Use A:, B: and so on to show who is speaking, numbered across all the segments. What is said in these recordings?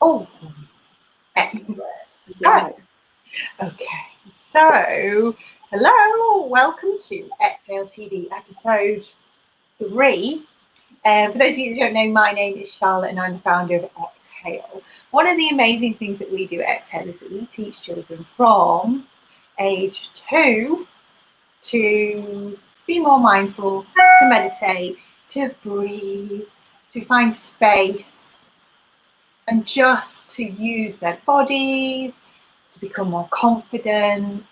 A: Oh, excellent. So, hello, welcome to Exhale TV episode 3. For those of you who don't know, my name is Charlotte and I'm the founder of Exhale. One of the amazing things that we do at Exhale is that we teach children from age 2 to be more mindful, to meditate, to breathe, to find space, and just to use their bodies to become more confident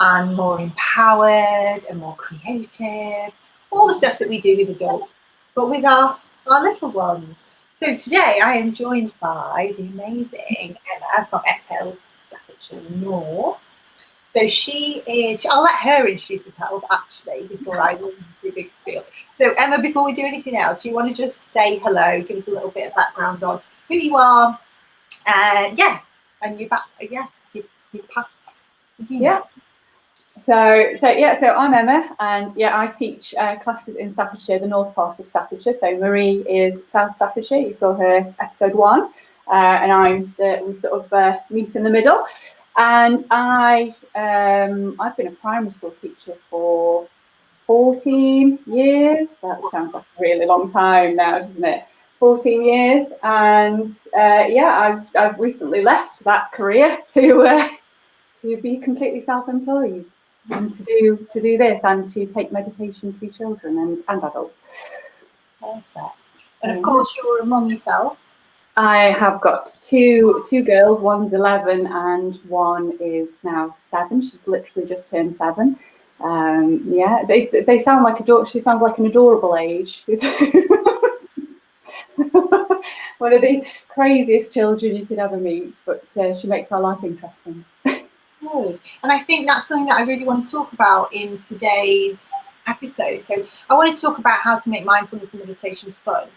A: and more empowered and more creative. All the stuff that we do with adults, but with our little ones. So today I am joined by the amazing Emma from Exhale Staffordshire North. So she is, I'll let her introduce herself actually before I do the big spiel. So Emma, before we do anything else, do you want to just say hello, give us a little bit of background on who you are, and your back, your path.
B: Yeah. So I'm Emma, and I teach classes in Staffordshire, the north part of Staffordshire. So Marie is South Staffordshire. You saw her episode 1, and we sort of meet in the middle. And I've been a primary school teacher for 14 years. That sounds like a really long time now, doesn't it? 14 years, and I've recently left that career to be completely self-employed and to do this and to take meditation to children and adults.
A: Perfect. And of course, you're a mum yourself.
B: I have got two girls. One's 11 and one is now 7. She's literally just turned 7. They sound like she sounds like an adorable age. One of the craziest children you could ever meet, but she makes our life interesting.
A: Good. And I think that's something that I really want to talk about in today's episode. So I want to talk about how to make mindfulness and meditation fun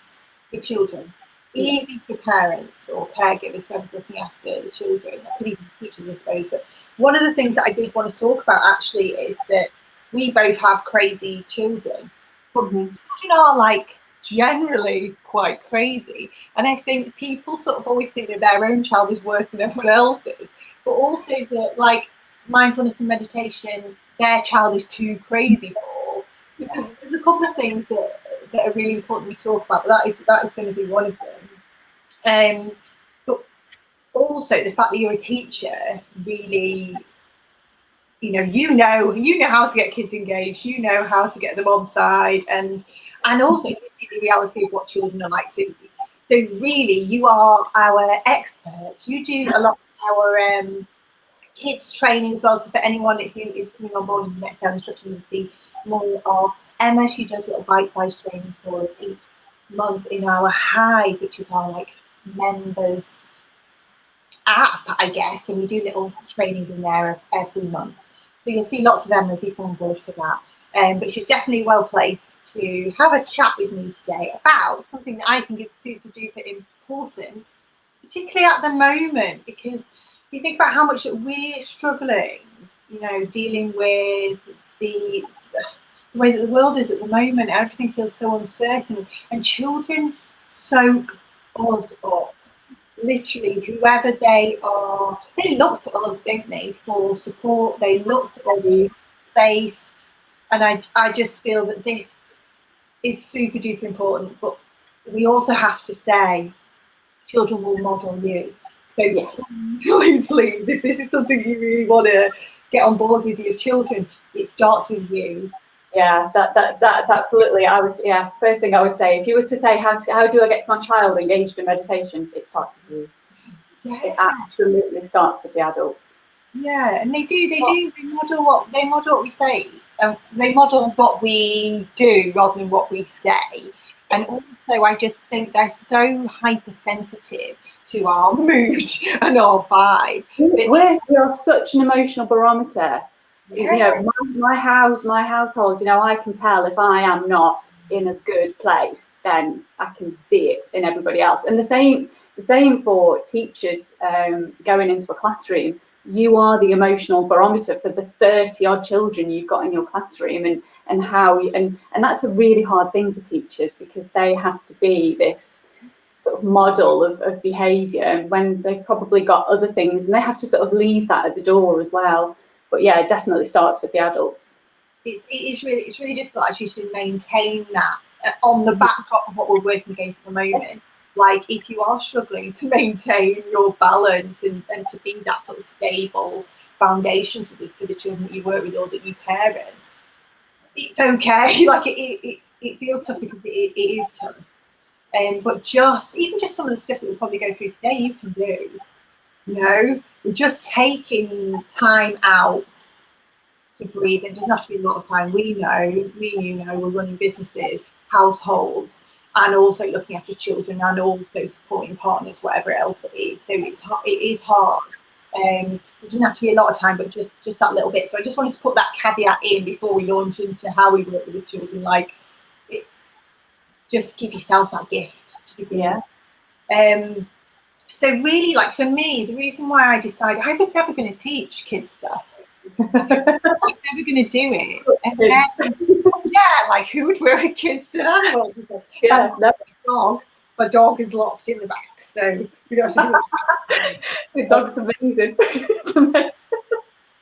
A: for children, easy for parents or caregivers, whoever's looking after the children. I could even teachers, I suppose. But one of the things that I did want to talk about actually is that we both have crazy children, but children are like generally quite crazy. And I think people sort of always think that their own child is worse than everyone else's. But also that, like, mindfulness and meditation, their child is too crazy for. Because there's a couple of things that are really important we talk about, but that is going to be one of them. But also the fact that you're a teacher, really, you know how to get kids engaged, you know how to get them on side, and also the reality of what children are like. So really, you are our expert. You do a lot our kids training as well, so for anyone who is coming on board as an Exhale instructor, you'll see more of Emma. She does little bite-sized training for us each month in our Hive, which is our members app, I guess, and we do little trainings in there every month. So you'll see lots of Emma people on board for that. But she's definitely well placed to have a chat with me today about something that I think is super duper important, particularly at the moment, because you think about how much we're struggling, dealing with the way that the world is at the moment. Everything feels so uncertain, and children soak us up. Literally, whoever they are, they look to us, don't they, for support. They look to us to be safe, and I just feel that this is super duper important. But we also have to say, children will model you. So please, if this is something you really want to get on board with your children, it starts with you.
B: Yeah, that's absolutely. First thing I would say, if you were to say how do I get my child engaged in meditation, it starts with you. Yeah. It absolutely starts with the adults.
A: Yeah, and they model what we say. They model what we do rather than what we say. And also, I just think they're so hypersensitive to our mood and our vibe.
B: We are such an emotional barometer. Yeah. My household, I can tell if I am not in a good place, then I can see it in everybody else. And the same for teachers going into a classroom. You are the emotional barometer for the 30 odd children you've got in your classroom, and that's a really hard thing for teachers, because they have to be this sort of model of behaviour when they've probably got other things, and they have to sort of leave that at the door as well. But yeah, it definitely starts with the adults.
A: It's really difficult actually to maintain that on the backdrop of what we're working against at the moment. Like if you are struggling to maintain your balance and to be that sort of stable foundation for the children that you work with or that you parent, it's okay. Like it feels tough because it is tough. But even just some of the stuff that we'll probably go through today, you can do. You know, just taking time out to breathe. It doesn't have to be a lot of time. We know, we're running businesses, households, and also looking after children and also supporting partners, whatever else it is. So it is hard. It doesn't have to be a lot of time, but just that little bit. So I just wanted to put that caveat in before we launch into how we work with the children. Like, just give yourself that gift to begin. So really, like for me, the reason why I decided I was never going to teach kids stuff. I was never going to do it. And then, like who would work with kids and animals? My dog is locked in the back, so we don't have to do it.
B: The dog's amazing. It's amazing.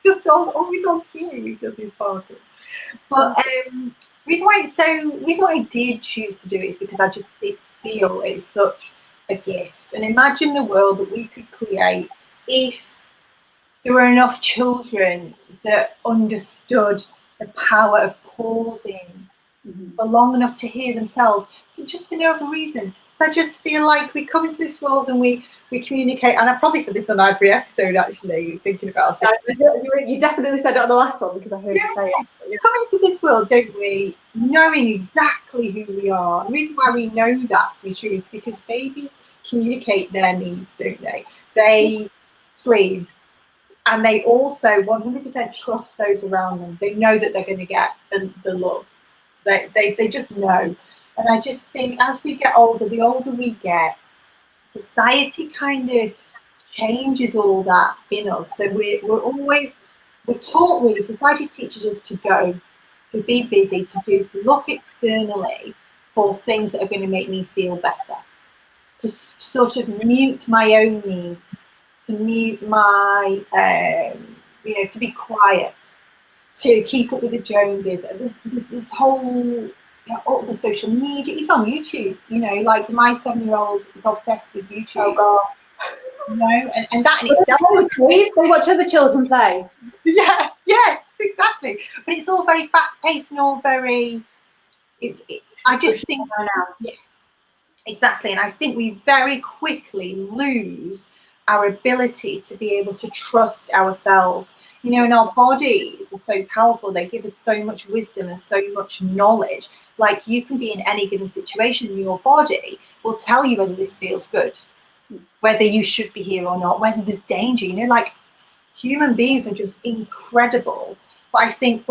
A: Just always on cue, he does his barking. But reason why I did choose to do it is because I just feel it's such a gift. And imagine the world that we could create if there were enough children that understood the power of pausing for long enough to hear themselves, just for no other reason. So I just feel like we come into this world and we communicate, and I probably said this on every episode actually, thinking about it.
B: You definitely said it on the last one because I heard you say it.
A: We come into this world, don't we, knowing exactly who we are. The reason why we know that to be true is because babies communicate their needs, don't they? They scream. And they also 100% trust those around them. They know that they're going to get the love. They just know. And I just think as we get older, the older we get, society kind of changes all that in us. So we're taught, really, society teaches us to go, to be busy, to look externally for things that are going to make me feel better, to sort of mute my own needs, to mute my, to be quiet, to keep up with the Joneses. This whole, all the social media, even on YouTube, like my 7-year-old is obsessed with YouTube.
B: Oh God.
A: And that in itself.
B: Please, they watch other children play.
A: Yeah, yes, exactly. But it's all very fast-paced and all very. I just think. Yeah, exactly, and I think we very quickly lose our ability to be able to trust ourselves. And our bodies are so powerful. They give us so much wisdom and so much knowledge. Like you can be in any given situation, and your body will tell you whether this feels good, whether you should be here or not, whether there's danger. Like human beings are just incredible. But I think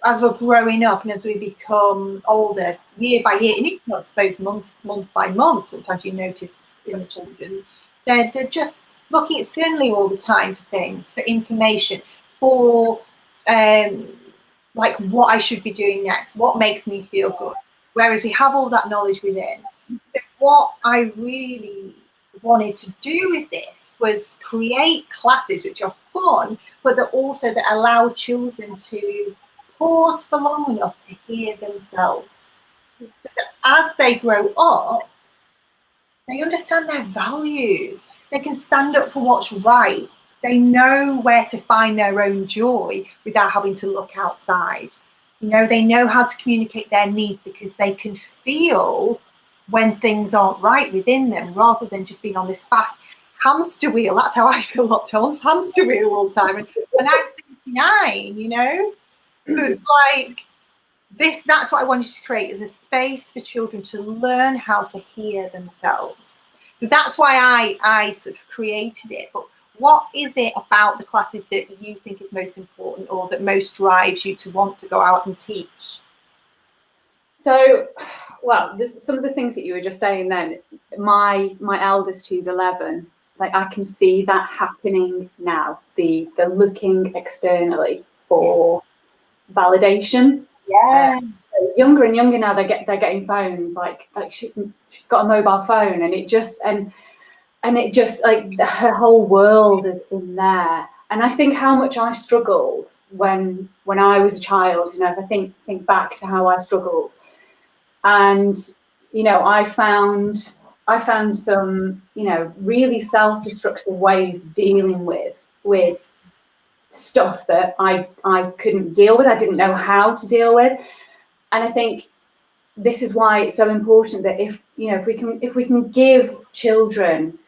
A: as we're growing up and as we become older, year by year, and it's not supposed month by month, sometimes you notice in the children, they're just looking externally all the time for things, for information, for like what I should be doing next, what makes me feel good. Whereas we have all that knowledge within. So what I really wanted to do with this was create classes which are fun, but that also that allow children to pause for long enough to hear themselves. So that as they grow up, they understand their values. They can stand up for what's right. They know where to find their own joy without having to look outside. They know how to communicate their needs because they can feel when things aren't right within them, rather than just being on this fast hamster wheel. That's how I feel locked on, hamster wheel all the time. And I'm 59, So it's like that's what I wanted to create, is a space for children to learn how to hear themselves. So that's why I sort of created it. But what is it about the classes that you think is most important, or that most drives you to want to go out and teach?
B: So, well, some of the things that you were just saying then, my eldest, who's 11, like I can see that happening now, the looking externally for validation.
A: Yeah.
B: younger and younger now, they're getting phones. Like she's got a mobile phone, and it just like her whole world is in there. And I think how much I struggled when I was a child. You know, if I think back to how I struggled, and you know, I found some, you know, really self-destructive ways of dealing with stuff that I couldn't deal with. I didn't know how to deal with. And I think this is why it's so important that if we can give children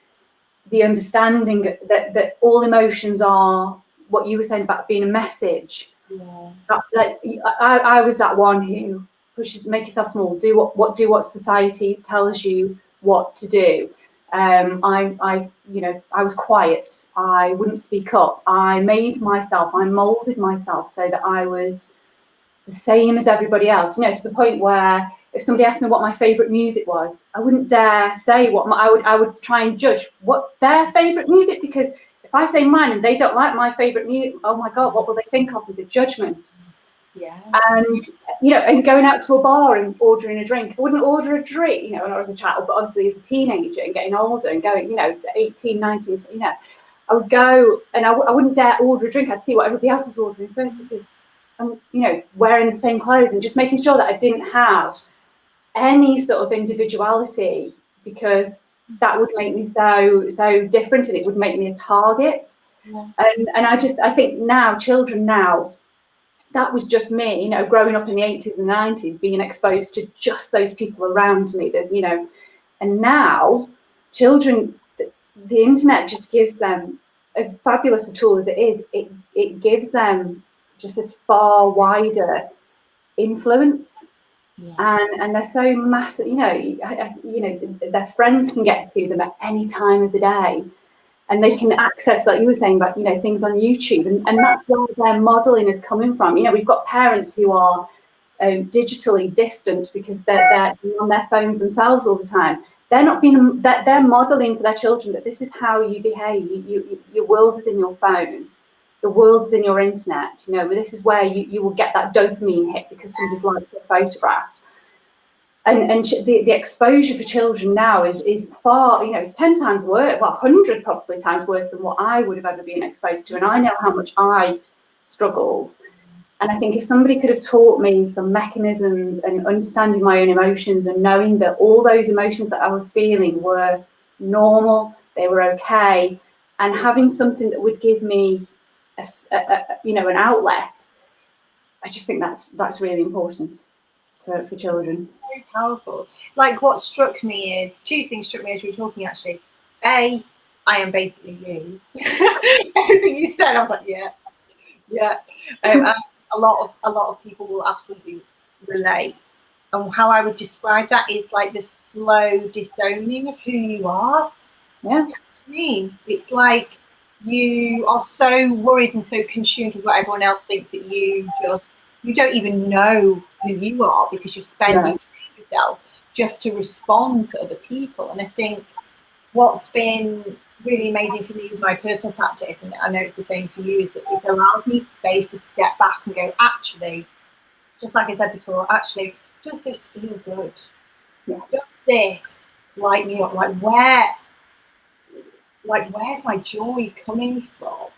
B: the understanding that all emotions are what you were saying about being a message.
A: Yeah.
B: Like I was that one who pushes, make yourself small, do what society tells you what to do. I was quiet. I wouldn't speak up. I molded myself so that I was the same as everybody else, you know, to the point where if somebody asked me what my favourite music was, I wouldn't dare say I would try and judge what's their favourite music, because if I say mine and they don't like my favourite music, oh my God, what will they think of me? The judgment.
A: Yeah.
B: And, you know, and going out to a bar and ordering a drink. I wouldn't order a drink, you know, when I was a child, but obviously as a teenager and getting older and going, you know, 18, 19, you know, I would go and I wouldn't dare order a drink. I'd see what everybody else was ordering first, because I'm, you know, wearing the same clothes and just making sure that I didn't have any sort of individuality, because that would make me so different, and it would make me a target.
A: Yeah.
B: And I think now, children now, that was just me, you know, growing up in the 80s and 90s, being exposed to just those people around me that, you know, and now children, the internet just gives them, as fabulous a tool as it is, it gives them just this far wider influence.
A: Yeah.
B: And they're so massive, you know, their friends can get to them at any time of the day, and they can access, like you were saying, about, you know, things on YouTube, and that's where their modeling is coming from. You know, we've got parents who are digitally distant because they're on their phones themselves all the time. They're not being, they're modeling for their children that this is how you behave. Your world is in your phone. The world's in your internet. You know, this is where you will get that dopamine hit because somebody's liked your photograph. And the exposure for children now is far, you know, it's 10 times worse, well, 100 probably times worse than what I would have ever been exposed to. And I know how much I struggled. And I think if somebody could have taught me some mechanisms and understanding my own emotions and knowing that all those emotions that I was feeling were normal, they were okay, and having something that would give me you know, an outlet, I just think that's really important for children.
A: Very powerful. Like, what struck me is, two things struck me as we were talking, actually. A, I am basically you. Everything you said, I was like, yeah. And a lot of people will absolutely relate. And how I would describe that is like the slow disowning of who you are.
B: Yeah.
A: I mean, it's like you are so worried and so consumed with what everyone else thinks that you don't even know who you are, because you're spending yourself just to respond to other people. And I think what's been really amazing for me with my personal practice, and I know it's the same for you, is that it's allowed me space to step back and go, actually, just like I said before, actually, does this feel good?
B: Yeah.
A: Does this light me up? Where's my joy coming from?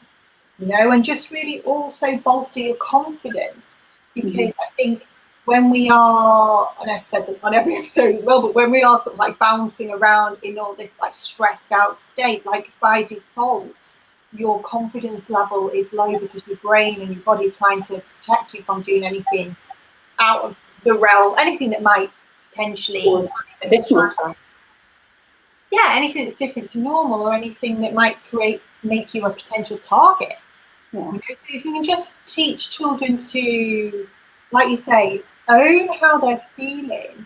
A: You know, and just really also bolster your confidence, because I think when we are, and I've said this on every episode as well, but when we are sort of like bouncing around in all this like stressed out state, like by default, your confidence level is low because your brain and your body are trying to protect you from doing anything out of the realm, anything that might potentially
B: additional stress.
A: Yeah, anything that's different to normal, or anything that might make you a potential target.
B: Yeah.
A: You know, so if you can just teach children to, like you say, own how they're feeling,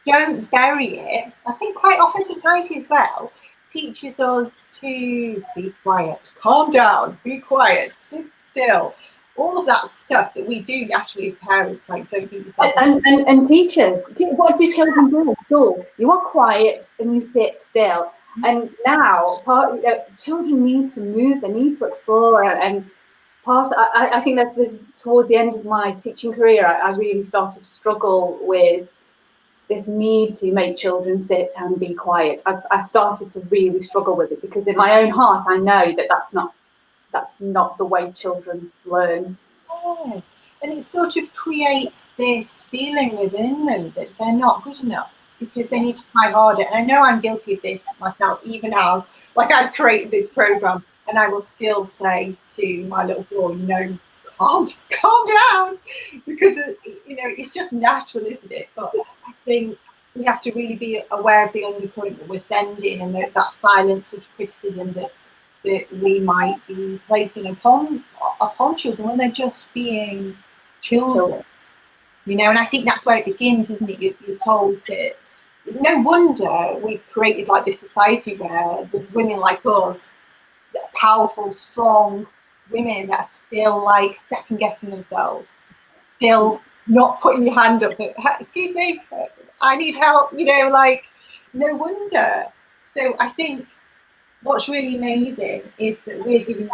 A: don't bury it. I think quite often society as well teaches us to be quiet, calm down, be quiet, sit still. All of that stuff that we do naturally as parents, like don't beat yourself up.
B: And teachers, what do children do at school? You are quiet and you sit still. And now, children need to move, they need to explore, and I think that's this towards the end of my teaching career, I really started to struggle with this need to make children sit and be quiet. I started to really struggle with it, because in my own heart I know that that's not the way children learn.
A: Yeah. And it sort of creates this feeling within them that they're not good enough, because they need to try harder. And I know I'm guilty of this myself, even as, like, I've created this program and I will still say to my little boy, no, calm down, because, it's just natural, isn't it? But I think we have to really be aware of the undercurrent that we're sending, and that silent sort of criticism that we might be placing upon children when they're just being children. And I think that's where it begins, isn't it? You're told to. No wonder we've created like this society where there's women like us, powerful, strong women that are still like second guessing themselves, still not putting your hand up. So, excuse me, I need help. Like, no wonder. So I think what's really amazing is that we're giving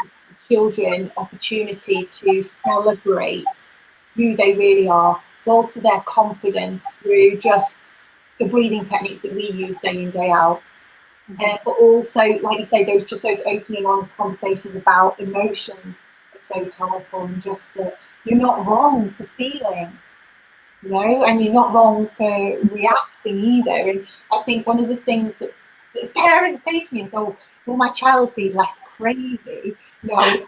A: children opportunity to celebrate who they really are, bolster their confidence through just the breathing techniques that we use day in, day out. But also, like you say, those open and honest conversations about emotions are so powerful, and just that you're not wrong for feeling, and you're not wrong for reacting either. And I think one of the things that parents say to me is, "Oh, will my child be less crazy?" No, I'm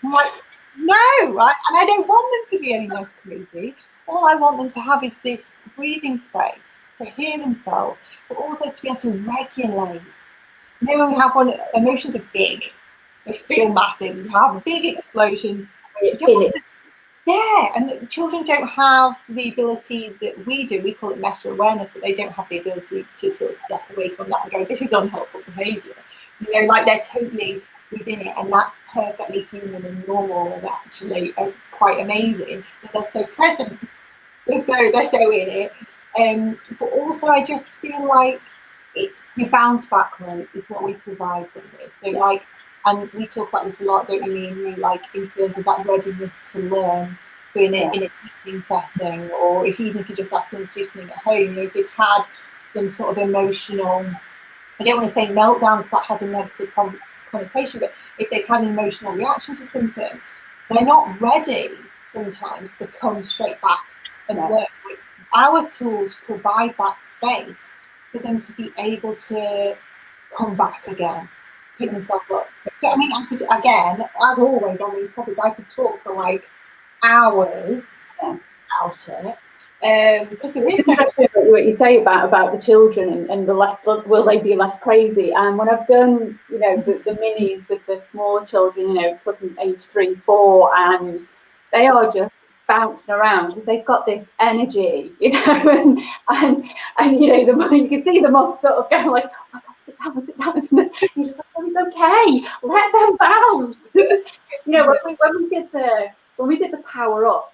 A: like, no, right? And I don't want them to be any less crazy. All I want them to have is this breathing space to hear themselves, but also to be able to regulate. When we have emotions are big, they feel massive. You have a big explosion. And children don't have the ability that we do. We call it meta awareness, but they don't have the ability to sort of step away from that and go, "This is unhelpful behaviour." Like they're totally within it, and that's perfectly human and normal, and actually quite amazing. But they're so present, they're so in it. But also, I just feel like it's your bounce back rate is what we provide from this. So like. And we talk about this a lot, don't we, me and you, like in terms of that readiness to learn in a teaching setting, or even if you just ask them to do something at home, if they've had some sort of emotional, I don't want to say meltdown because that has a negative connotation, but if they've had an emotional reaction to something, they're not ready sometimes to come straight back and work. Our tools provide that space for them to be able to come back again, pick themselves up. So I mean, I could, again, as always on these topics, I could talk for like hours about it, because there is.
B: It's interesting what you say about the children and the less, will they be less crazy? And when I've done, the minis with the smaller children, talking age 3, 4, and they are just bouncing around because they've got this energy, and the more you can see them off sort of going like, "Oh my God, sit down. You're just like, "Oh, it's okay, let them bounce." When we did the Power Up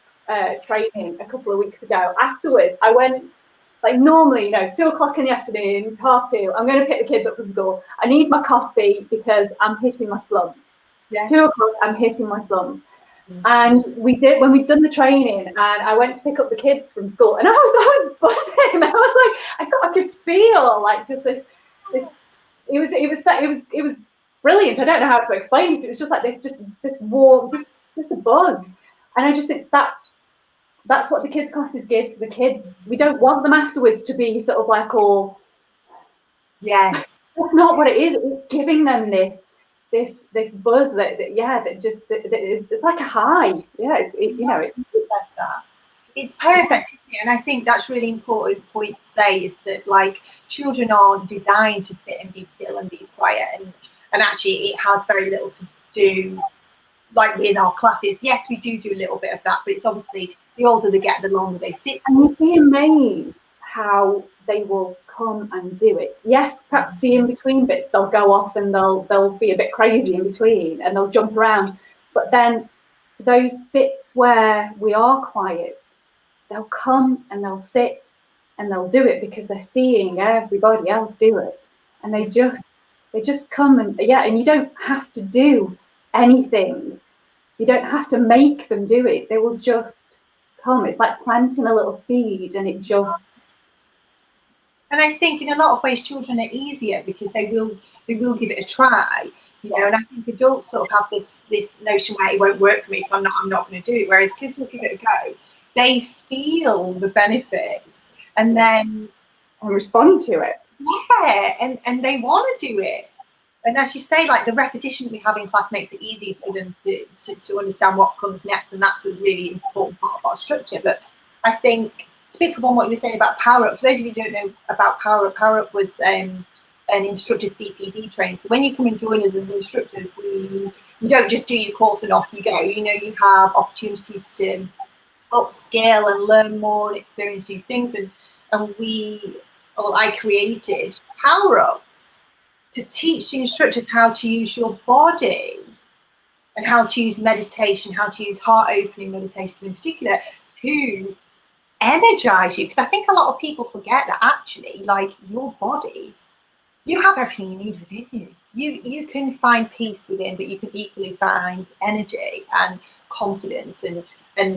B: training a couple of weeks ago, afterwards I went, like, normally 2:00 in the afternoon, 2:30, I'm going to pick the kids up from school. I need my coffee because I'm hitting my slump. It's 2:00, I'm hitting my slump. And when we'd done the training, and I went to pick up the kids from school, and I was buzzing. I was like, I could feel like just this. It was brilliant. I don't know how to explain it. It was just like this warm, just a buzz. And I just think that's what the kids classes give to the kids. We don't want them afterwards to be sort of like, "Oh,
A: yes."
B: That's not what it is. It's giving them this buzz that is, it's like a high. Yeah, it's
A: that. It's perfect, isn't it? And I think that's really important point to say, is that like children are designed to sit and be still and be quiet, and actually it has very little to do, like in our classes. Yes, we do a little bit of that, but it's obviously the older they get, the longer they sit.
B: And you'd be amazed how they will come and do it. Yes, perhaps the in-between bits, they'll go off and they'll be a bit crazy in between and they'll jump around. But then those bits where we are quiet, they'll come and they'll sit and they'll do it because they're seeing everybody else do it. And they just come and you don't have to do anything You don't have to make them do it. They will just come. It's like planting a little seed and it just...
A: And I think in a lot of ways children are easier because they will give it a try, you know. And I think adults sort of have this notion where it won't work for me, so I'm not going to do it. Whereas kids will give it a go. They feel the benefits and then
B: respond to it.
A: Yeah, and they want to do it. And as you say, like the repetition we have in class makes it easier for them to understand what comes next, and that's a really important part of our structure. But I think, to pick up on what you were saying about Powerup, for those of you who don't know about Powerup was an instructor CPD training. So when you come and join us as instructors, you don't just do your course and off you go. You know, you have opportunities to upskill and learn more and experience new things. And I created Powerup to teach the instructors how to use your body and how to use meditation, how to use heart-opening meditations in particular to energize you. Because I think a lot of people forget that actually, like your body, you have everything you need within you. You can find peace within, but you can equally find energy and confidence and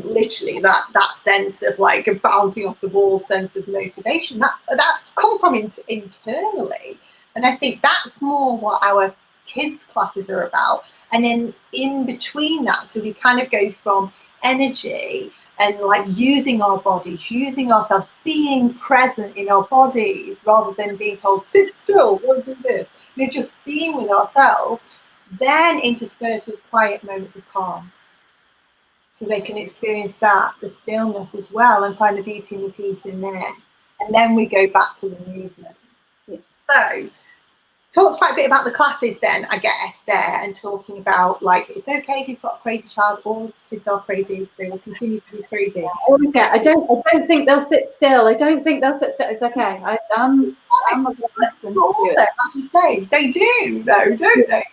A: literally that sense of like a bouncing off the wall sense of motivation. That's come from internally. And I think that's more what our kids' classes are about. And then in between that, so we kind of go from energy and like using our bodies, using ourselves, being present in our bodies rather than being told, sit still, don't do this. You know, just being with ourselves, then interspersed with quiet moments of calm. So they can experience the stillness as well, and find the beauty and the peace in there. And then we go back to the movement. Yeah. So talk quite a bit about the classes then, I guess, there, and talking about like it's okay if you've got a crazy child. All kids are crazy; they will continue to be crazy.
B: Yeah, I don't think they'll sit still. I don't think they'll sit still. It's okay. I'm not going to
A: also, as you say, they do though, don't they?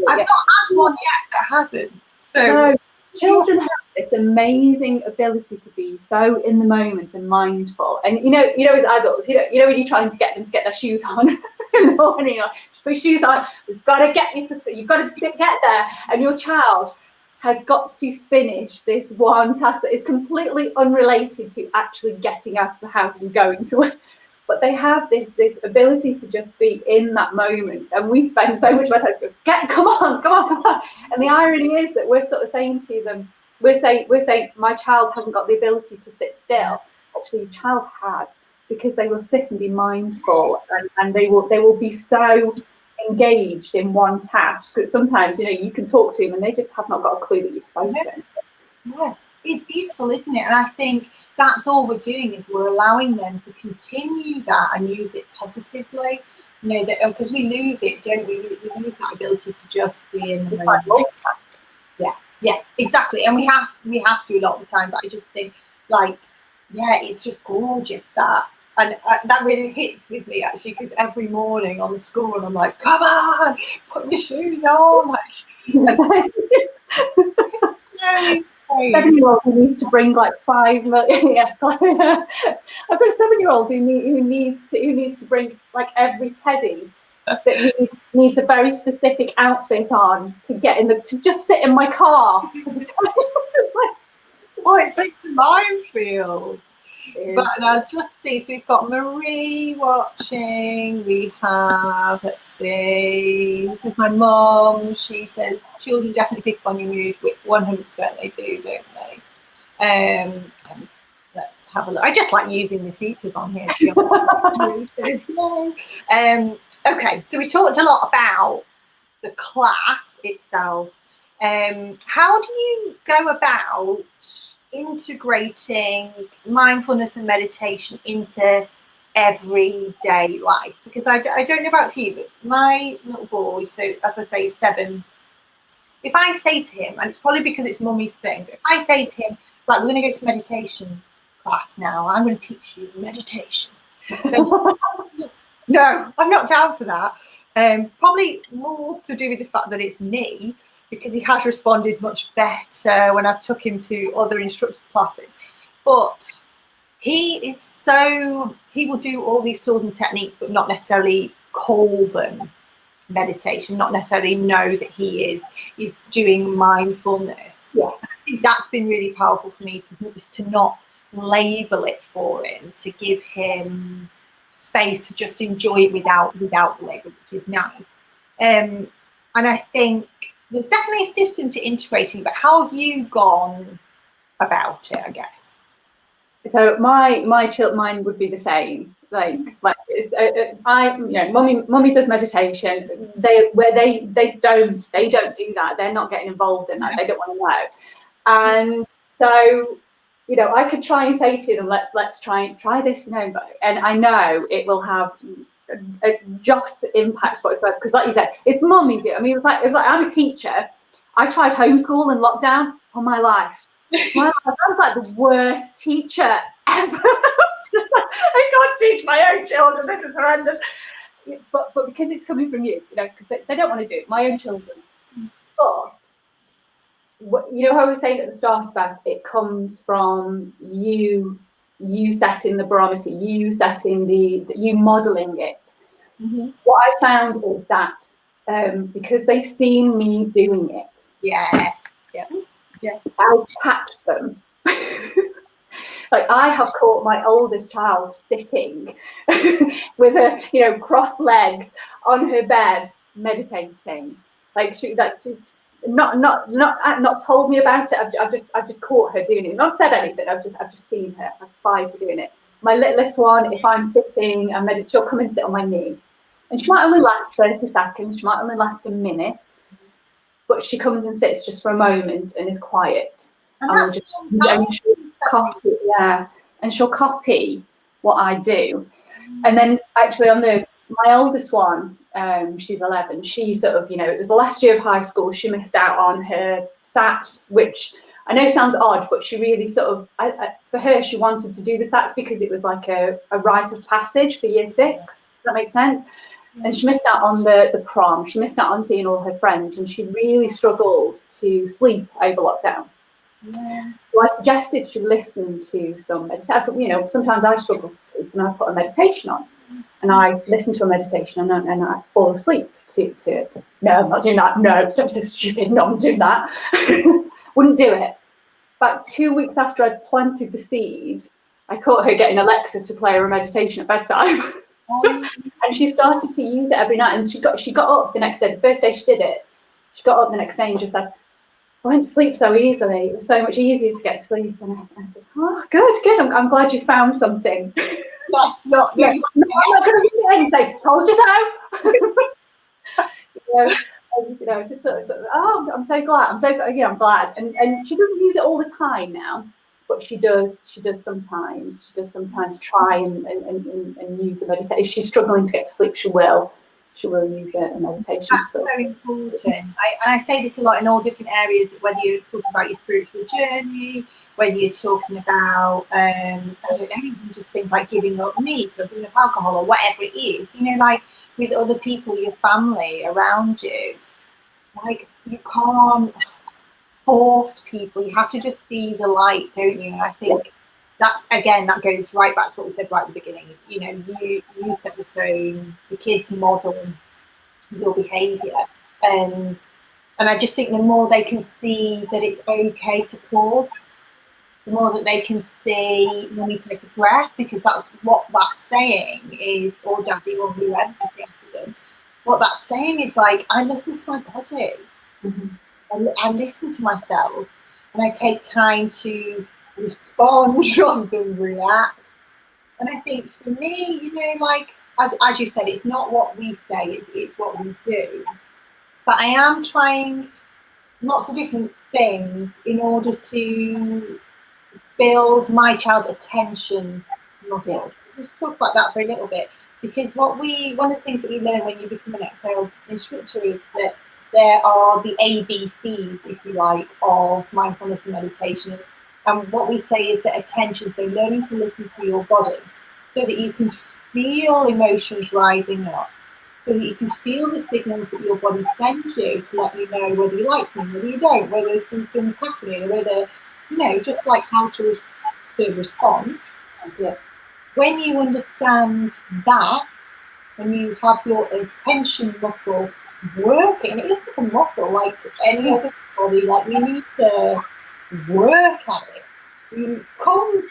A: I've not had one yet that hasn't. So
B: no, children have this amazing ability to be so in the moment and mindful. And you know, as adults, you know, when you're trying to get them to get their shoes on in the morning, just put shoes on. We've got to get you to school. You've got to get there, and your child has got to finish this one task that is completely unrelated to actually getting out of the house and going to work. But they have this ability to just be in that moment, and we spend so much of our time going, come on. And the irony is that we're sort of saying to them, we're saying my child hasn't got the ability to sit still. Actually, your child has, because they will sit and be mindful, and they will be so engaged in one task that sometimes, you know, you can talk to them and they just have not got a clue that you've spoken.
A: Yeah, it's beautiful, isn't it? And I think that's all we're doing, is we're allowing them to continue that and use it positively. You know, because we lose it, don't we? We lose that ability to just be in the moment. Yeah, exactly. And we have to a lot of the time. But I just think, like, yeah, it's just gorgeous that. And that really hits with me, actually, because every morning on the school run, I'm like, come on, put your shoes on. Like,
B: 7-year-old who needs to bring like 5 million. Yes, I've got a 7-year-old who needs to bring like every teddy that needs a very specific outfit on to get to just sit in my car.
A: Oh, it's like a minefield. But I'll just see. So we've got Marie watching. We have, let's see. This is my mum. She says children definitely pick up on your mood. 100% they do, don't they? And let's have a look. I just like using the features on here. Okay, so we talked a lot about the class itself. How do you go about integrating mindfulness and meditation into everyday life? Because I don't know about you, but my little boy, so as I say, 7, if I say to him, and it's probably because it's mummy's thing, but if I say to him, right, we're going to go to meditation class now, I'm going to teach you meditation. No, I'm not down for that. Probably more to do with the fact that it's me, because he has responded much better when I've took him to other instructors' classes. But he will do all these tools and techniques, but not necessarily call them meditation, not necessarily know that he is doing mindfulness. I think that's been really powerful for me, is to not label it for him, to give him space to just enjoy it without the label, which is nice. And I think there's definitely a system to integrating, but how have you gone about it, I guess?
B: So mine would be the same. Mummy does meditation. They don't do that. They're not getting involved in that. They don't want to know. And so, I could try and say to them, let's try this, and I know it will have a jot impact whatsoever, because like you said, it's mummy do. I mean, it was like I'm a teacher. I tried homeschool in lockdown on my life. I was like the worst teacher ever. I can't teach my own children. This is horrendous. But because it's coming from you, because they don't want to do it. My own children. But how I was saying at the start about it comes from you setting the barometer, you setting you modelling it. Mm-hmm. What I found is that because they've seen me doing it, I catch them. Like, I have caught my oldest child sitting with her, cross-legged on her bed, meditating. Like she not told me about it. I've just caught her doing it. Not said anything. I've just seen her. I've spied her doing it. My littlest one, if I'm sitting and meditating, she'll come and sit on my knee, and she might only last 30 seconds. She might only last a minute, but she comes and sits just for a moment and is quiet. And she'll copy what I do. And then actually my oldest one, she's 11, she sort of, it was the last year of high school, she missed out on her SATs, which I know sounds odd, but she really sort of, for her, she wanted to do the SATs because it was like a rite of passage for year 6. Does that make sense? And she missed out on the prom, she missed out on seeing all her friends, and she really struggled to sleep over lockdown. Yeah. So I suggested she listen to some meditation. Sometimes I struggle to sleep, and I put a meditation on, and I listen to a meditation, and I fall asleep to it. No, I'm not doing that. No, don't be so stupid. No, I'm doing that. Wouldn't do it. About 2 weeks after I'd planted the seed, I caught her getting Alexa to play her a meditation at bedtime. And she started to use it every night. And she got up the next day. The first day she did it, she got up the next day and just said, I went to sleep so easily. It was so much easier to get to sleep. And I said, oh, good. I'm glad you found something.
A: That's not.
B: Yeah, I'm not going to be there and say, told you so. Just sort of, oh, I'm so glad. I'm glad. And she doesn't use it all the time now, but she does sometimes. She does sometimes try and use a meditation. If she's struggling to get to sleep, she will use a meditation.
A: That's so important. I say this a lot in all different areas, whether you're talking about your spiritual journey, whether you're talking about, I don't know, even just things like giving up meat or giving up alcohol or whatever it is, like with other people, your family around you, like you can't force people. You have to just be the light, don't you? And I think that, again, that goes right back to what we said right at the beginning. You set the tone, the kids model your behaviour, and I just think the more they can see that it's okay to pause, the more that they can see you need to take a breath, because that's what that's saying is, or daddy or whoever, what that's saying is like, I listen to my body. Mm-hmm. I listen to myself, and I take time to respond rather than react. And I think for me, like as you said, it's not what we say, it's what we do. But I am trying lots of different things in order to build my child's attention muscles. Yeah. Just talk about that for a little bit, because one of the things that we learn when you become an Exhale instructor is that there are the ABCs, if you like, of mindfulness and meditation. And what we say is that attention, so learning to listen to your body so that you can feel emotions rising up, so that you can feel the signals that your body sends you to let you know whether you like something, whether you don't, whether something's happening, or whether, just like how to respond. Yeah. When you understand that, when you have your attention muscle working, it is like a muscle like any other body, like we need to work at it. We come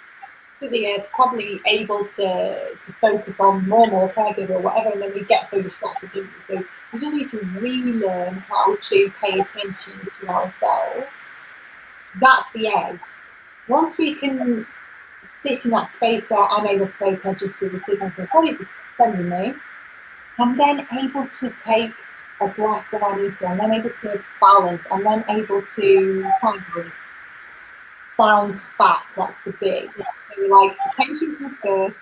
A: to the earth probably able to focus on mom or caregiver or whatever, and then we get so distracted, don't we? So we just need to relearn how to pay attention to ourselves. That's the aim. Once we can sit in that space where I'm able to pay attention to the signals my body's sending me, I'm then able to take a breath when I need to. I'm then able to balance. I'm then able to bounce back. That's the big. So like attention comes first.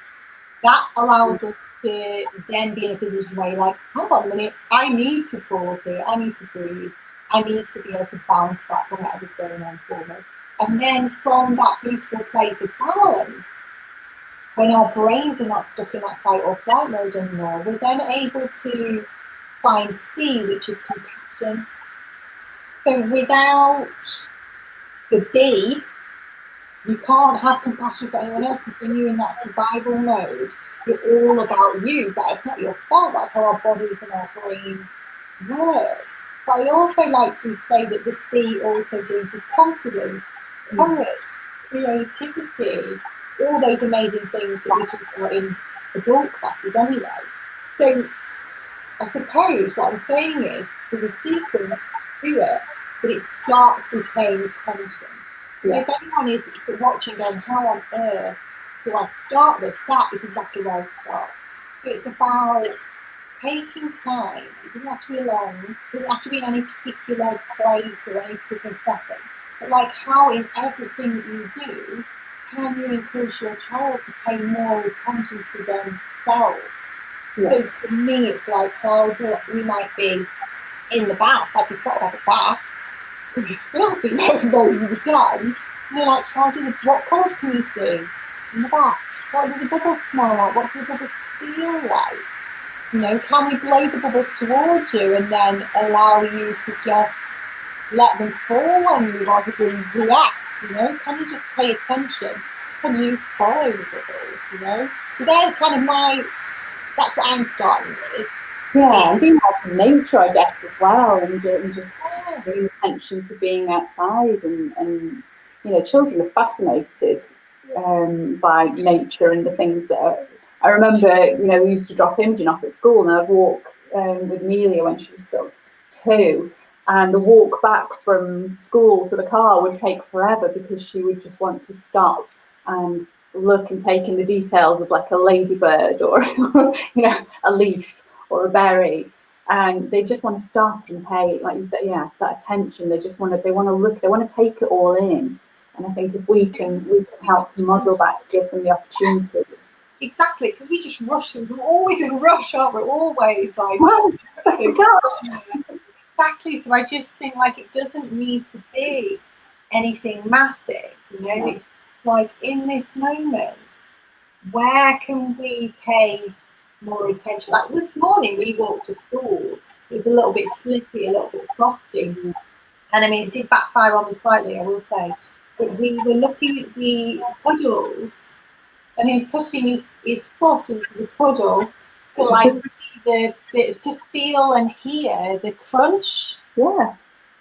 A: That allows us to then be in a position where you're like, hold on a minute, I need to pause here. I need to breathe. I need to be able to bounce back from whatever's going on for me. And then from that peaceful place of balance, when our brains are not stuck in that fight or flight mode anymore, we're then able to find C, which is compassion. So without the B, you can't have compassion for anyone else, because when you're in that survival mode, you're all about you. That's not your fault. That's how our bodies and our brains work. But I also like to say that the C also brings us confidence, courage, creativity, all those amazing things that we talk about in adult classes anyway. So I suppose what I'm saying is there's a sequence to it, but it starts with paying attention. Yeah. If anyone is watching going, how on earth do I start this? That is exactly where I start. So it's about taking time. It doesn't have to be long. It doesn't have to be in any particular place or any particular setting. But like how in everything that you do, can you encourage your child to pay more attention to themselves? Yeah. So for me, it's like how we might be in the bath, like we've got to have a bath. It's filthy most of the time. And you're like, what colours can you see in the bath? What do the bubbles smell like? What do the bubbles feel like? You know, can we blow the bubbles towards you and then allow you to just let them fall on you rather than react? You know, can you just pay attention? Can you follow the bubbles? You know, so they're kind of that's what I'm starting with.
B: Yeah, and being out in nature, I guess, as well, and just paying attention to being outside, and you know, children are fascinated by nature and the things that are. I remember, you know, we used to drop Imogen off at school, and I'd walk with Amelia when she was sort of 2, and the walk back from school to the car would take forever because she would just want to stop and look and take in the details of like a ladybird or you know, a leaf or a berry, and they just want to stop and pay, like you said, that attention. They want to look, they want to take it all in. And I think if we can help to model that, give them the opportunity.
A: Exactly, because we just rush, and we're always in a rush, aren't we? Always like exactly. So I just think like it doesn't need to be anything massive, you know. No. It's like in this moment, where can we pay more attention? Like this morning, we walked to school. It was a little bit slippery, a little bit frosty, and I mean, it did backfire on me slightly, I will say. But we were looking at the puddles, and then putting his foot into the puddle to like to feel and hear the crunch.
B: Yeah.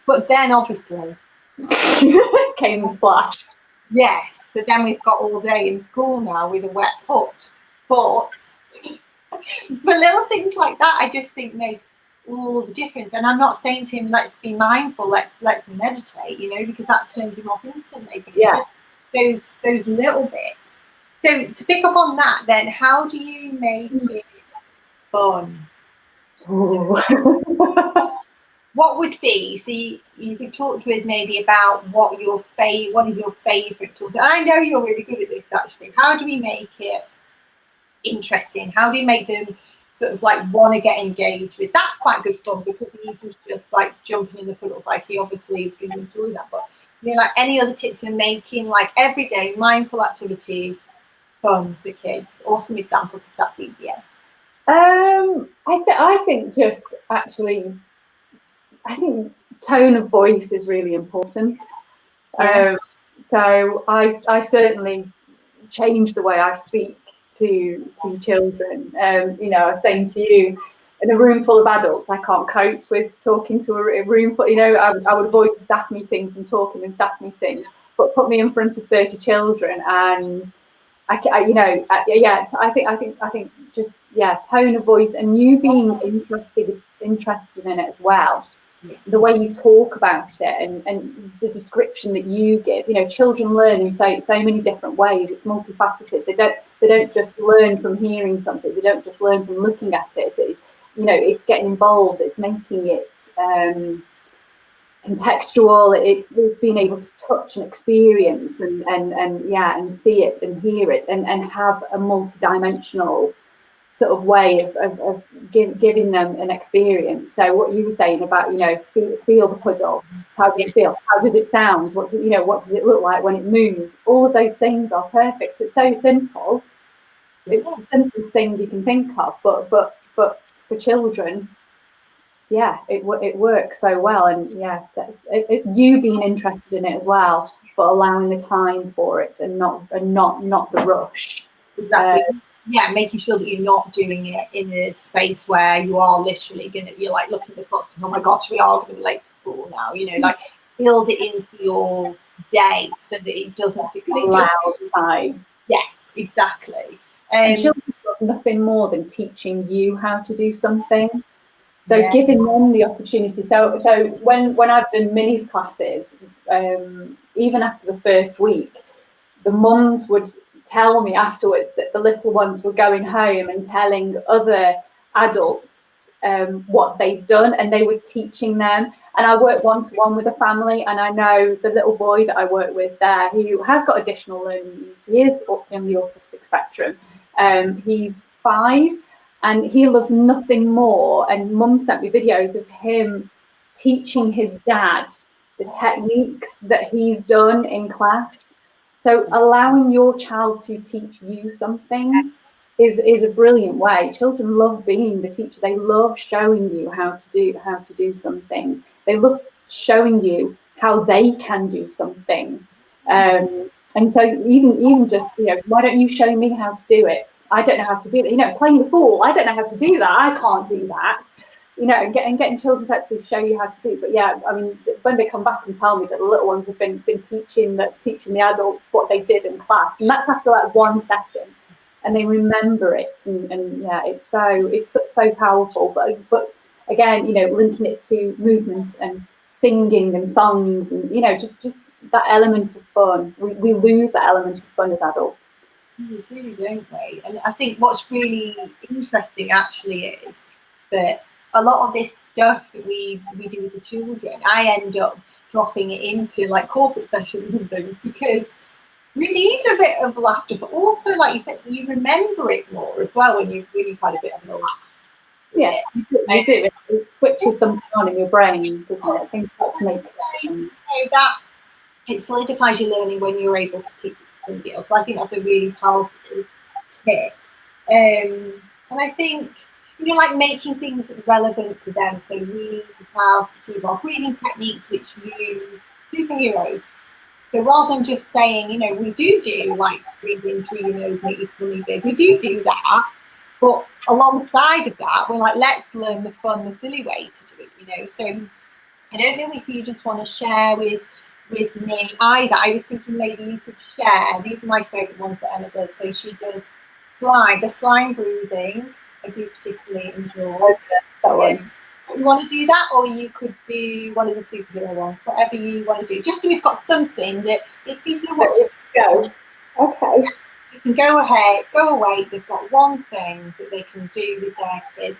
A: But then obviously
B: came the splash.
A: Yes. So then we've got all day in school now with a wet foot. But little things like that, I just think make all the difference. And I'm not saying to him, let's be mindful, let's meditate, you know, because that turns him off instantly. But yeah, those little bits. So to pick up on that, then, how do you make it fun? What would be? So you could talk to us maybe about one of your favourite tools. I know you're really good at this, actually. How do we make it interesting? How do you make them sort of like want to get engaged with? That's quite good fun, because he was just like jumping in the puddles. Like he obviously is going to enjoy that. But you know, like any other tips for making like everyday mindful activities fun for kids, or some examples if that's easier?
B: I think just actually, I think tone of voice is really important. Yeah. So I certainly change the way I speak to children. You know, I was saying to you, in a room full of adults, I can't cope with talking to a room full, I would avoid staff meetings and talking in staff meetings, but put me in front of 30 children and I think just tone of voice and you being interested in it as well. The way you talk about it and the description that you give, children learn in so many different ways. It's multifaceted. They don't just learn from hearing something. They don't just learn from looking at it. It's getting involved. It's making it contextual. It's being able to touch and experience and see it and hear it and have a multidimensional sort of way of giving them an experience. So what you were saying about feel the puddle, how does it feel, how does it sound, what does it look like when it moves, all of those things are perfect. It's so simple, it's the simplest thing you can think of, but for children, it works so well. And you being interested in it as well, but allowing the time for it and not the rush.
A: Exactly. Making sure that you're not doing it in a space where you are literally you're like looking at the clock, oh my gosh, we are going to be late for school now, like build it into your day so that it doesn't
B: allow time.
A: Yeah, exactly.
B: And children love nothing more than teaching you how to do something. So giving them the opportunity. So when I've done minis classes, even after the first week, the mums would tell me afterwards that the little ones were going home and telling other adults what they'd done, and they were teaching them. And I work one-to-one with a family, and I know the little boy that I work with there who has got additional learning needs. He is up in the autistic spectrum. He's 5 and he loves nothing more, and mum sent me videos of him teaching his dad the techniques that he's done in class. So allowing your child to teach you something is a brilliant way. Children love being the teacher. They love showing you how to do something. They love showing you how they can do something. And so even just, why don't you show me how to do it? I don't know how to do it. Playing the fool. I don't know how to do that. I can't do that. And getting children to actually show you how to do. But when they come back and tell me that the little ones have been teaching the adults what they did in class, and that's after like 1 session, and they remember it, and it's so powerful. But again, linking it to movement and singing and songs, and just that element of fun. We lose that element of fun as adults.
A: We do, don't we? And I think what's really interesting actually is that a lot of this stuff that we do with the children, I end up dropping it into like corporate sessions and things, because we need a bit of laughter, but also, like you said, you remember it more as well when you've really had a bit of a laugh.
B: Yeah, you do. It switches something on in your brain, doesn't it? Things start to make connections.
A: That it solidifies your learning when you're able to teach it to somebody else. So I think that's a really powerful tip. And I think, like making things relevant to them. So we have a few of our breathing techniques which use superheroes. So rather than just saying, we do like breathing through your nose, make your tummy big, we do that. But alongside of that, we're like, let's learn the fun, the silly way to do it, So I don't know if you just want to share with me either. I was thinking maybe you could share. These are my favourite ones that Emma does. So she does the slime breathing. I do particularly enjoy that one. You want to do that, or you could do one of the superhero ones, whatever you want to do. Just so we've got something that if people are watching,
B: go. Okay.
A: You can go away. They've got one thing that they can do with their kids.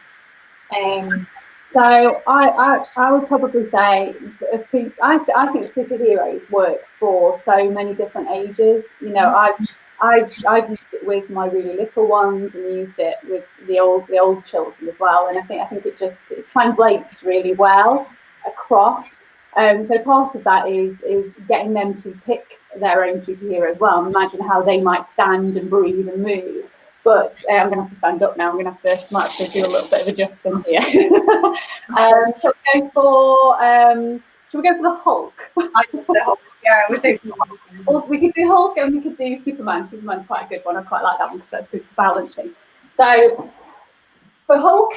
B: So I would probably say I think superheroes works for so many different ages. I've used it with my really little ones and used it with the older children as well, and I think it translates really well across. So part of that is getting them to pick their own superhero as well, and imagine how they might stand and breathe and move. But I'm going to have to stand up now. I'm going to might have to do a little bit of adjusting here. Shall we go for the Hulk?
A: I love the Hulk. Yeah, we
B: could do Hulk and we could do Superman. Superman's quite a good one. I quite like that one because that's good for balancing. So for Hulk,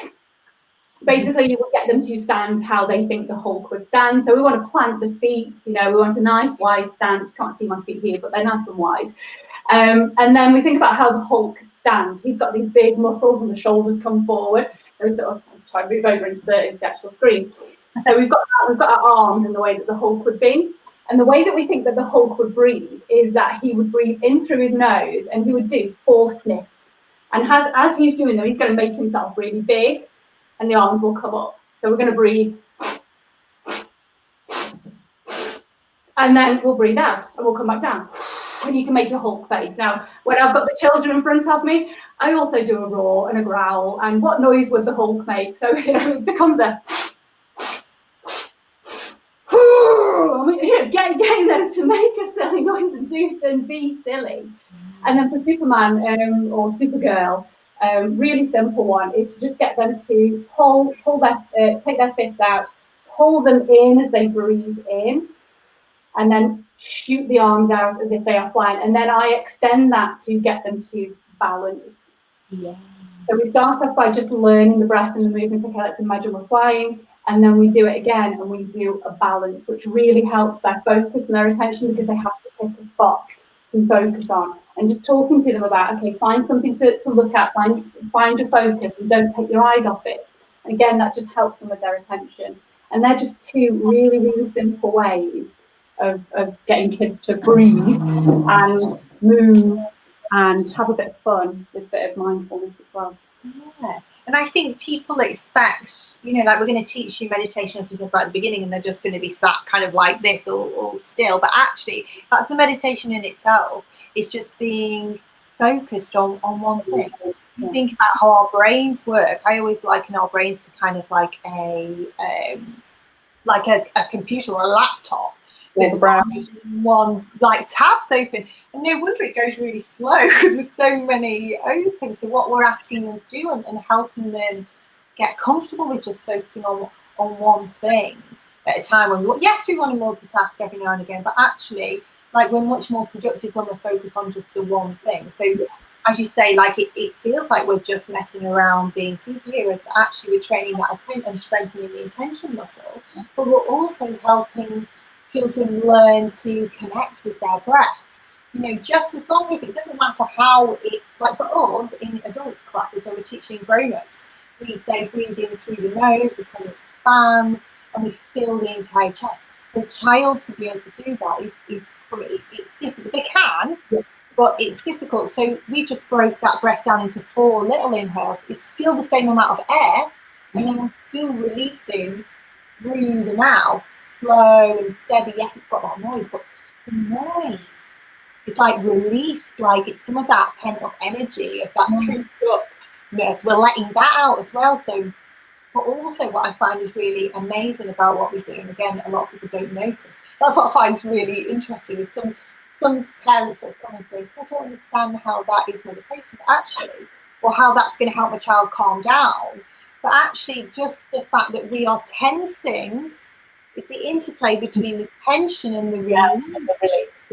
B: Basically, you would get them to stand how they think the Hulk would stand. So we want to plant the feet, we want a nice wide stance. Can't see my feet here, but they're nice and wide. And then we think about how the Hulk stands. He's got these big muscles and the shoulders come forward. So sort of try to move over into the actual screen. So we've got our arms in the way that the Hulk would be. And the way that we think that the Hulk would breathe is that he would breathe in through his nose and he would do 4 sniffs. And as he's doing them, he's going to make himself really big and the arms will come up. So we're going to breathe. And then we'll breathe out and we'll come back down. And you can make your Hulk face. Now, when I've got the children in front of me, I also do a roar and a growl. And what noise would the Hulk make? So it becomes a... getting them to make a silly noise and be silly. And then for Superman or Supergirl, really simple one is to just get them to take their fists out, pull them in as they breathe in, and then shoot the arms out as if they are flying. And then I extend that to get them to balance.
A: Yeah.
B: So we start off by just learning the breath and the movement. Okay, let's imagine we're flying. And then we do it again and we do a balance, which really helps their focus and their attention because they have to pick a spot to focus on. And just talking to them about, okay, find something to look at, find your focus and don't take your eyes off it. And again, that just helps them with their attention. And they're just 2 really, really simple ways of getting kids to breathe and move and have a bit of fun with a bit of mindfulness as well.
A: Yeah. And I think people expect, like we're going to teach you meditation, as we said about at the beginning, and they're just going to be sat kind of like this all still. But actually, that's a meditation in itself. It's just being focused on one thing. You think about how our brains work. I always liken our brains to kind of like a computer or a laptop. There's one tabs open, and no wonder it goes really slow because there's so many open. So what we're asking them to do and helping them get comfortable with just focusing on one thing at a time. We want to multitask every now and again, but actually, we're much more productive when we're focused on just the one thing. So as you say, it feels like we're just messing around being superheroes, but actually we're training that attention and strengthening the attention muscle. But we're also helping children learn to connect with their breath. Just as long as it doesn't matter how it, for us in adult classes when we're teaching grown-ups, we say breathe in through the nose, the tummy expands, and we fill the entire chest. For a child to be able to do that is it's difficult. They can, but it's difficult. So we just broke that breath down into 4 little inhales. It's still the same amount of air, and then we're still releasing through the mouth, slow and steady. Yes, it's got that noise, but the noise is release, it's some of that pent up energy of that cooped upness. We're letting that out as well. So, but also what I find is really amazing about what we do, and again, a lot of people don't notice. That's what I find really interesting. Is some parents sort of come and think, I don't understand how that is meditation, actually, or how that's going to help a child calm down. But actually, just the fact that we are tensing, it's the interplay between the tension and the release,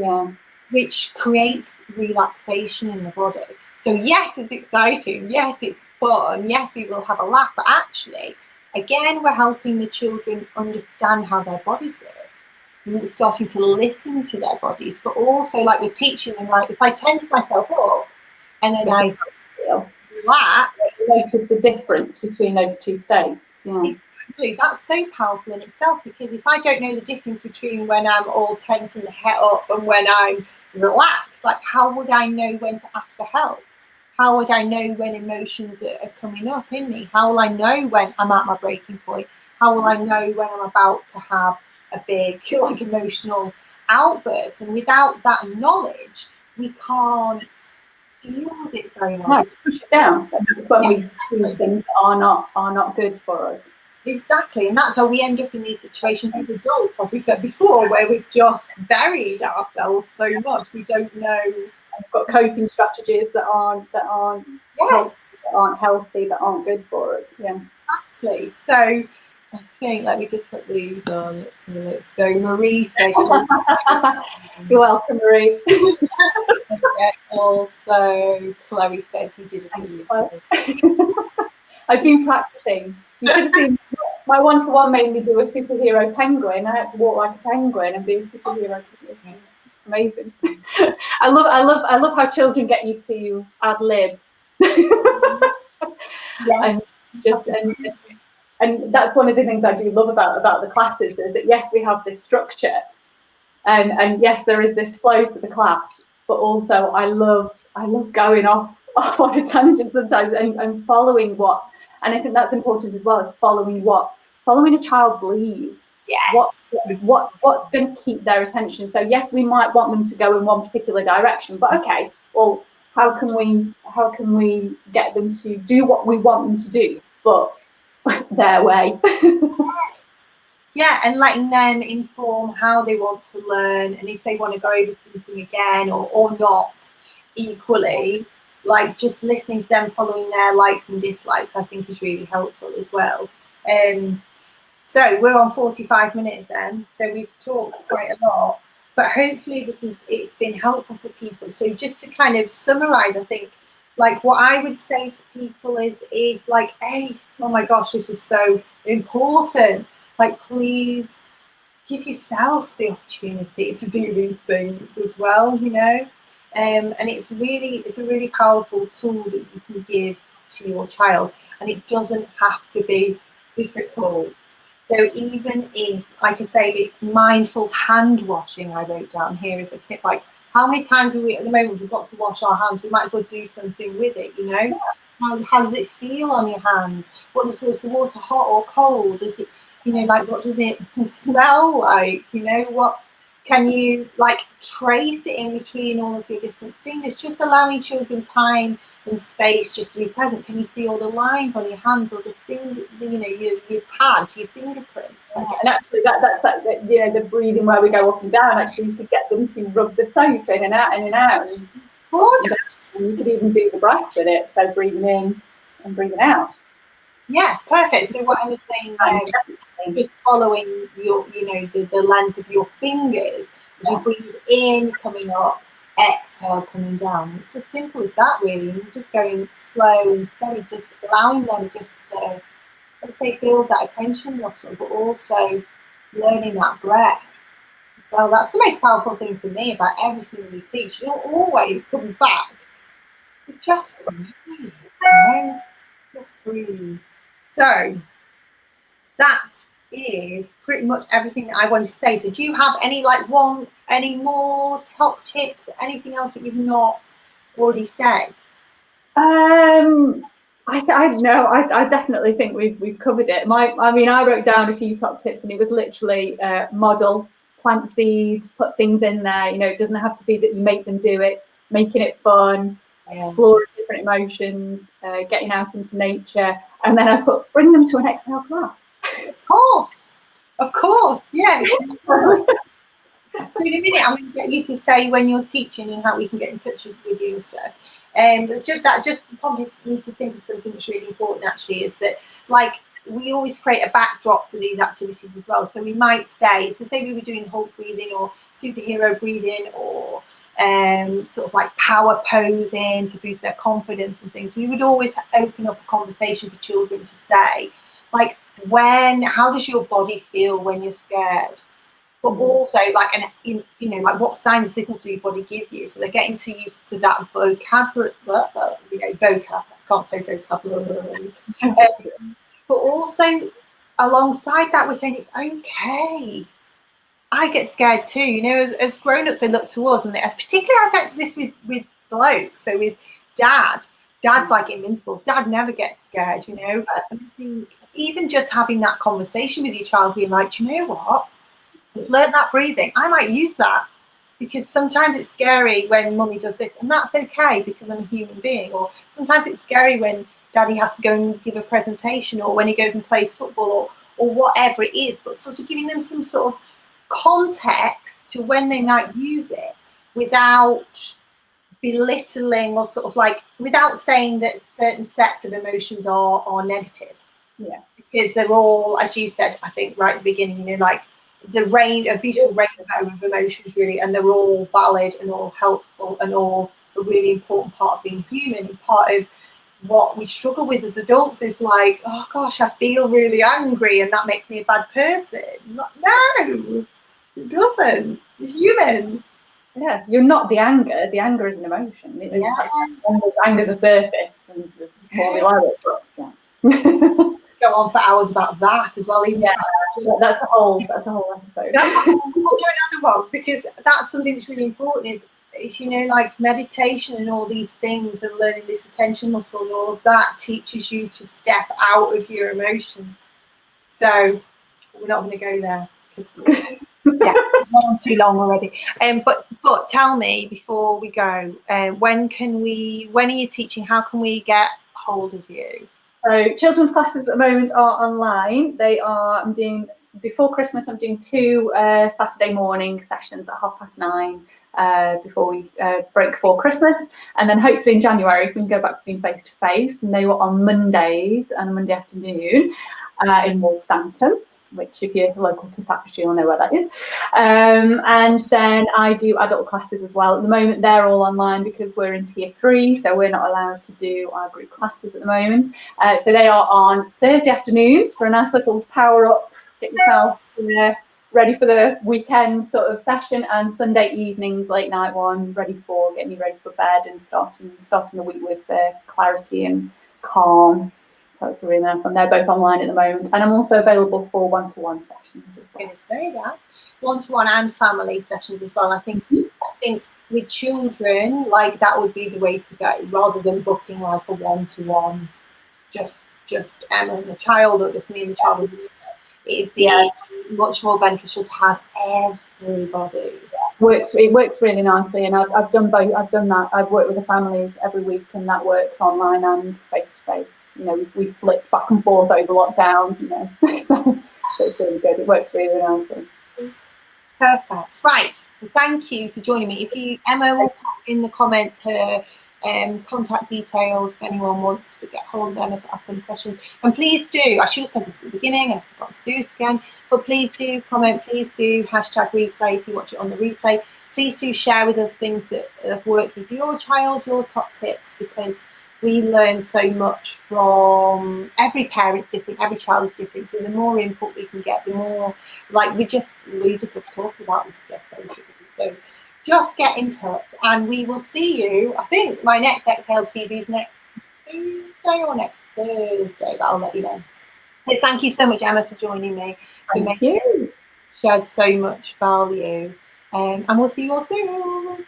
A: which creates relaxation in the body. So yes, it's exciting. Yes, it's fun. Yes, we will have a laugh. But actually, again, we're helping the children understand how their bodies work. We're starting to listen to their bodies, but also we're teaching them, if I tense myself up and then I relax.
B: Notice the difference between those 2 states. Yeah.
A: Exactly. That's so powerful in itself, because if I don't know the difference between when I'm all tense and the head up and when I'm relaxed, how would I know when to ask for help? How would I know when emotions are coming up in me? How will I know when I'm at my breaking point? How will I know when I'm about to have a big emotional outburst? And without that knowledge, we can't deal with it very well.
B: No, push it down. That's when we choose things that are not good for us.
A: Exactly, and that's how we end up in these situations as adults, as we said before, where we've just buried ourselves so much we don't know.
B: We've got coping strategies that aren't healthy, that aren't good for us. Yeah,
A: exactly. So I think, let me just put these on. Let's see it. So Marie says,
B: you're welcome, Marie.
A: also Chloe said you did a video.
B: I've been practicing. You should have seen my one-to-one made me do a superhero penguin. I had to walk like a penguin and be a superhero. Amazing. I love how children get you to ad lib.
A: Yes.
B: And that's one of the things I do love about the classes, is that yes, we have this structure, and yes, there is this flow to the class, but also I love going off on a tangent sometimes and following what, and I think that's important as well, as following a child's lead.
A: Yes.
B: What's going to keep their attention? So yes, we might want them to go in one particular direction, but okay, well, how can we get them to do what we want them to do, but their way?
A: Yeah, and letting them inform how they want to learn, and if they want to go over something again or not equally, like just listening to them, following their likes and dislikes, I think is really helpful as well. So we're on 45 minutes then, so we've talked quite a lot, but hopefully it's been helpful for people. So just to kind of summarize, I think like what I would say to people is, if like, hey, oh my gosh, this is so important, like please give yourself the opportunity to do these things as well, you know. And it's a really powerful tool that you can give to your child, and it doesn't have to be difficult. So even if, like I say, it's mindful hand washing, I wrote down here as a tip. Like, how many times have we at the moment we've got to wash our hands? We might as well do something with it, you know. How does it feel on your hands? What does the water, hot or cold? Does it, you know, like what does it smell like? You know, what can you like trace it in between all of your different fingers? Just allowing children time and space just to be present. Can you see all the lines on your hands, or the finger, you know, your pads, your fingerprints?
B: And actually, that's like the breathing where we go up and down. Actually, you could get them to rub the soap in and out, in and out. And you could even do the breath with it, so breathing in and breathing out.
A: Yeah, perfect. So what I was saying there, just following your, you know, the length of your fingers. As you breathe in, coming up, exhale, coming down. It's as simple as that, really. You're just going slow and steady, just allowing them just to, let's say, build that attention muscle, but also learning that breath. Well, that's the most powerful thing for me about everything we teach. It always comes back to just breathe, you know? Just breathe. So that is pretty much everything that I want to say. So do you have any any more top tips, anything else that you've not already said?
B: I definitely think we've covered it. I wrote down a few top tips, and it was literally model, plant seed, put things in there. You know, it doesn't have to be that you make them do it, making it fun, exploring different emotions, getting out into nature, and then I put bring them to an exhale class.
A: Of course, yeah. So in a minute, I'm going to get you to say when you're teaching and how we can get in touch with you and stuff. Just probably need to think of something that's really important. Actually, is that like we always create a backdrop to these activities as well. So we might say, say we were doing whole breathing or superhero breathing or sort of like power posing to boost their confidence and things. We would always open up a conversation for children to say, like, how does your body feel when you're scared? But also like, you know, like what signs and signals do your body give you? So they're getting too used to that vocabulary, I can't say vocabulary. But also alongside that, we're saying it's okay. I get scared too, you know, as grown-ups they look to us, and particularly I think this with blokes, so with dad's like invincible. Dad never gets scared, you know. And I think even just having that conversation with your child, being like, do you know what? We've learned that breathing. I might use that because sometimes it's scary when mummy does this, and that's okay because I'm a human being. Or sometimes it's scary when daddy has to go and give a presentation, or when he goes and plays football, or whatever it is. But sort of giving them some sort of context to when they might use it without belittling, or sort of like without saying that certain sets of emotions are negative.
B: Yeah.
A: Because they're all, as you said, I think right at the beginning, you know, like it's a beautiful rainbow of emotions really, and they're all valid and all helpful and all a really important part of being human and part of what we struggle with as adults is like, oh gosh, I feel really angry and that makes me a bad person. No, it doesn't. You're human.
B: Yeah, you're not the anger. The anger is an emotion. Anger's a surface, and there's more below it. But yeah.
A: Go on for hours about that as well. Even
B: that's a whole episode.
A: We'll do another one, because that's something that's really important. Is like meditation and all these things, and learning this attention muscle and all of that teaches you to step out of your emotion. So we're not going to go there because it's gone too long already. But tell me before we go, when are you teaching? How can we get hold of you?
B: So children's classes at the moment are online. I'm doing, before Christmas, I'm doing 2 Saturday morning sessions at 9:30 before we break for Christmas. And then hopefully in January, we can go back to being face-to-face. And they were on Mondays and Monday afternoon in Wolverhampton, which if you're local to Staffordshire, you'll know where that is. And then I do adult classes as well. At the moment, they're all online because we're in tier 3, so we're not allowed to do our group classes at the moment. So they are on Thursday afternoons for a nice little power up, get yourself ready for the weekend sort of session, and Sunday evenings, late night one, getting you ready for bed and starting the week with clarity and calm. So that's a really nice one. They're both online at the moment, and I'm also available for one-to-one sessions as well.
A: One-to-one and family sessions as well. I think with children, like that would be the way to go, rather than booking like a one-to-one, just Emma and the child, or just me and the child. It'd be much more beneficial to have everybody.
B: It works really nicely, and I've done both. I've done that. I've worked with a family every week, and that works online and face to face. We flipped back and forth over lockdown. So it's really good. It works really nicely.
A: Perfect. Right. Well, thank you for joining me. Emma will pop in the comments her contact details if anyone wants to get hold of Emma to ask them questions. And please do, I should have said this at the beginning, and I forgot to do this again, but please do comment, please do #replay if you watch it on the replay. Please do share with us things that have worked with your child, your top tips, because we learn so much from every parent's different, every child is different. So the more input we can get, the more we just love talking about this stuff basically. So just get in touch, and we will see you. I think my next Exhale TV is next Tuesday or next Thursday, but I'll let you know. So thank you so much, Emma, for joining me.
B: Thank you.
A: Shared so much value, and we'll see you all soon.